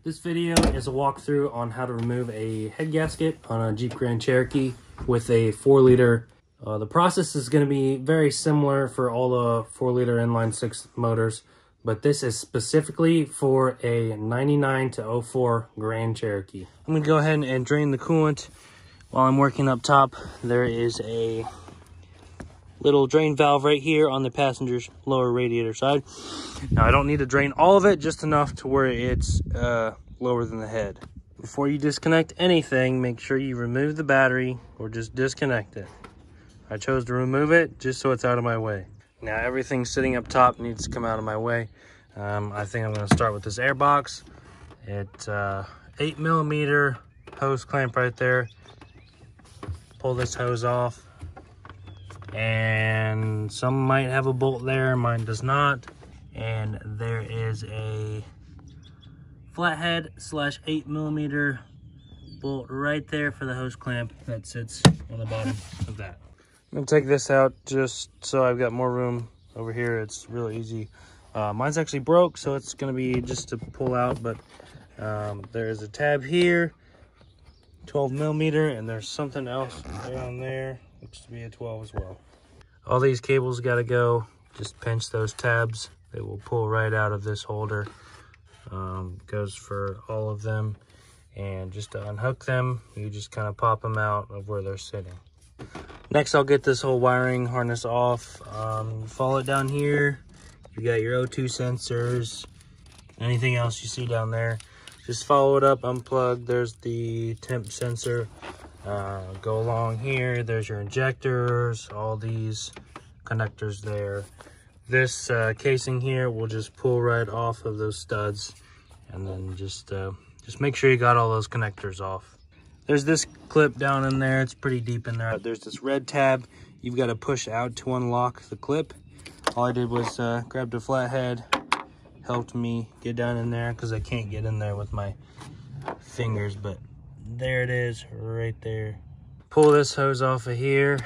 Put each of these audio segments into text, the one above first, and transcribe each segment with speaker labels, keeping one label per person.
Speaker 1: This video is a walkthrough on how to remove a head gasket on a Jeep Grand Cherokee with a 4-liter. The process is going to be very similar for all the 4-liter inline 6 motors, but this is specifically for a 99 to 04 Grand Cherokee. I'm going to go ahead and drain the coolant. While I'm working up top, there is a little drain valve right here on the passenger's lower radiator side. Now I don't need to drain all of it, just enough to where it's lower than the head. Before you disconnect anything, make sure you remove the battery or just disconnect it. I chose to remove it just so it's out of my way. Now everything sitting up top needs to come out of my way. I think I'm going to start with this air box. It's 8mm hose clamp right there. Pull this hose off. And some might have a bolt there, mine does not. And there is a flathead / 8mm bolt right there for the hose clamp that sits on the bottom of that. I'm gonna take this out just so I've got more room over here. It's really easy. Mine's actually broke, so it's gonna be just to pull out, but there is a tab here, 12mm, and there's something else down there. Looks to be a 12 as well. All these cables got to go. Just pinch those tabs. They will pull right out of this holder. Goes for all of them. And just to unhook them, you just kind of pop them out of where they're sitting. Next, I'll get this whole wiring harness off. Follow it down here. You got your O2 sensors. Anything else you see down there. Just follow it up, unplug. There's the temp sensor. Go along here, there's your injectors, all these connectors there. This casing here will just pull right off of those studs, and then just make sure you got all those connectors off. There's this clip down in there, it's pretty deep in there. There's this red tab you've got to push out to unlock the clip. All I did was grab the flathead, helped me get down in there because I can't get in there with my fingers, but there it is right there. Pull this hose off of here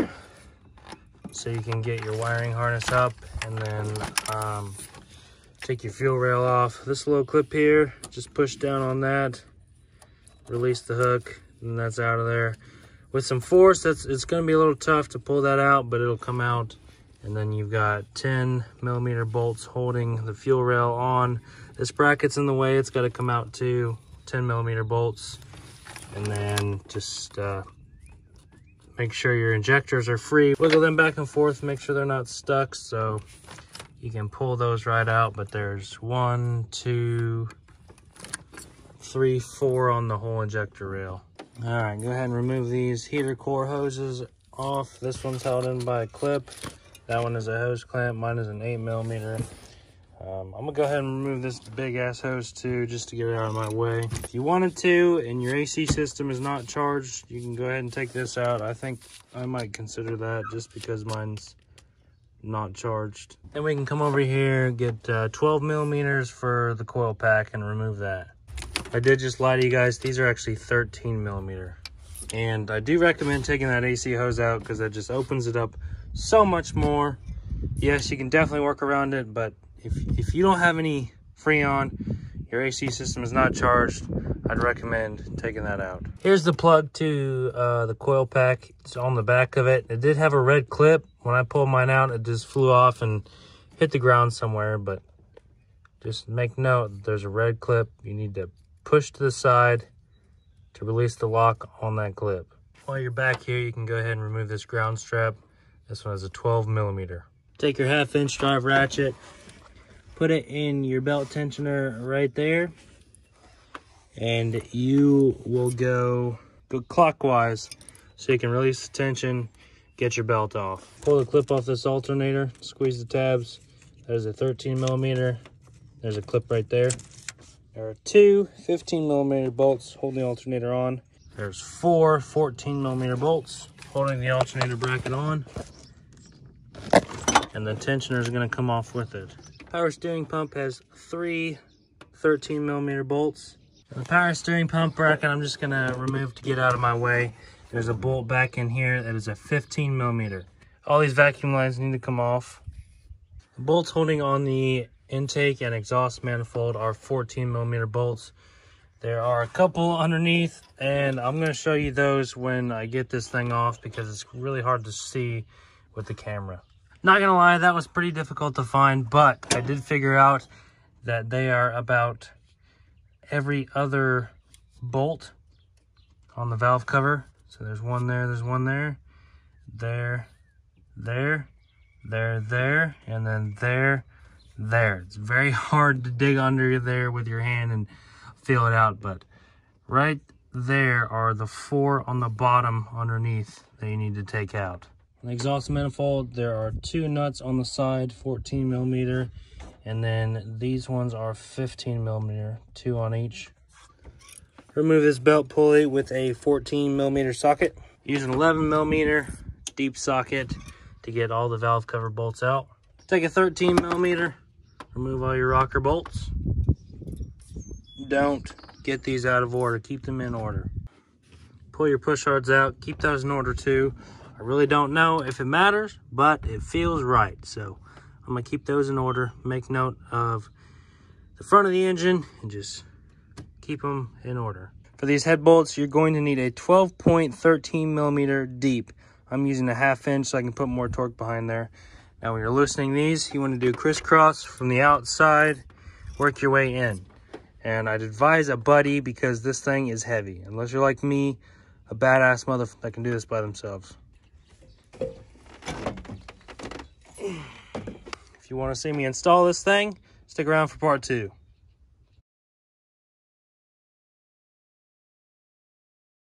Speaker 1: so you can get your wiring harness up, and then take your fuel rail off. This little clip here, just push down on that, release the hook, and that's out of there. With some force, it's going to be a little tough to pull that out, but it'll come out. And then you've got 10mm bolts holding the fuel rail on. This bracket's in the way, it's got to come out too. 10mm bolts. And then just make sure your injectors are free. Wiggle them back and forth, make sure they're not stuck, so you can pull those right out. But there's 1, 2, 3, 4 on the whole injector rail. All right, go ahead and remove these heater core hoses off. This one's held in by a clip. That one is a hose clamp. Mine is an 8mm. I'm gonna go ahead and remove this big ass hose too, just to get it out of my way. If you wanted to and your AC system is not charged, you can go ahead and take this out. I think I might consider that just because mine's not charged. Then we can come over here, get 12mm for the coil pack and remove that. I did just lie to you guys, these are actually 13mm. And I do recommend taking that AC hose out because that just opens it up so much more. Yes, you can definitely work around it, but if you don't have any Freon, your AC system is not charged, I'd recommend taking that out. Here's the plug to the coil pack. It's on the back of it. It did have a red clip. When I pulled mine out, it just flew off and hit the ground somewhere, but just make note, there's a red clip. You need to push to the side to release the lock on that clip. While you're back here, you can go ahead and remove this ground strap. This one is a 12mm. Take your 1/2-inch drive ratchet, put it in your belt tensioner right there, and you will go clockwise so you can release the tension, get your belt off. Pull the clip off this alternator, squeeze the tabs. There's a 13mm. There's a clip right there. There are 2 15mm bolts holding the alternator on. There's 4 14mm bolts holding the alternator bracket on. And the tensioner is going to come off with it. Power steering pump has 3 13mm bolts. The power steering pump bracket I'm just going to remove to get out of my way. There's a bolt back in here that is a 15mm. All these vacuum lines need to come off. The bolts holding on the intake and exhaust manifold are 14mm bolts. There are a couple underneath, and I'm going to show you those when I get this thing off because it's really hard to see with the camera. Not going to lie, that was pretty difficult to find, but I did figure out that they are about every other bolt on the valve cover. So there's one there, there's one there, there, there, and then there. It's very hard to dig under there with your hand and feel it out, but right there are the 4 on the bottom underneath that you need to take out. On the exhaust manifold, there are 2 nuts on the side, 14 millimeter, and then these ones are 15 millimeter, 2 on each. Remove this belt pulley with a 14 millimeter socket. Use an 11 millimeter deep socket to get all the valve cover bolts out. Take a 13 millimeter, remove all your rocker bolts. Don't get these out of order, keep them in order. Pull your push rods out, keep those in order too. I really don't know if it matters, but it feels right. So I'm gonna keep those in order, make note of the front of the engine, and just keep them in order. For these head bolts, you're going to need a 12.13 millimeter deep. I'm using a 1/2 inch so I can put more torque behind there. Now when you're loosening these, you want to do crisscross from the outside, work your way in. And I'd advise a buddy because this thing is heavy. Unless you're like me, a badass motherfucker that can do this by themselves. If you want to see me install this thing, stick around for part 2.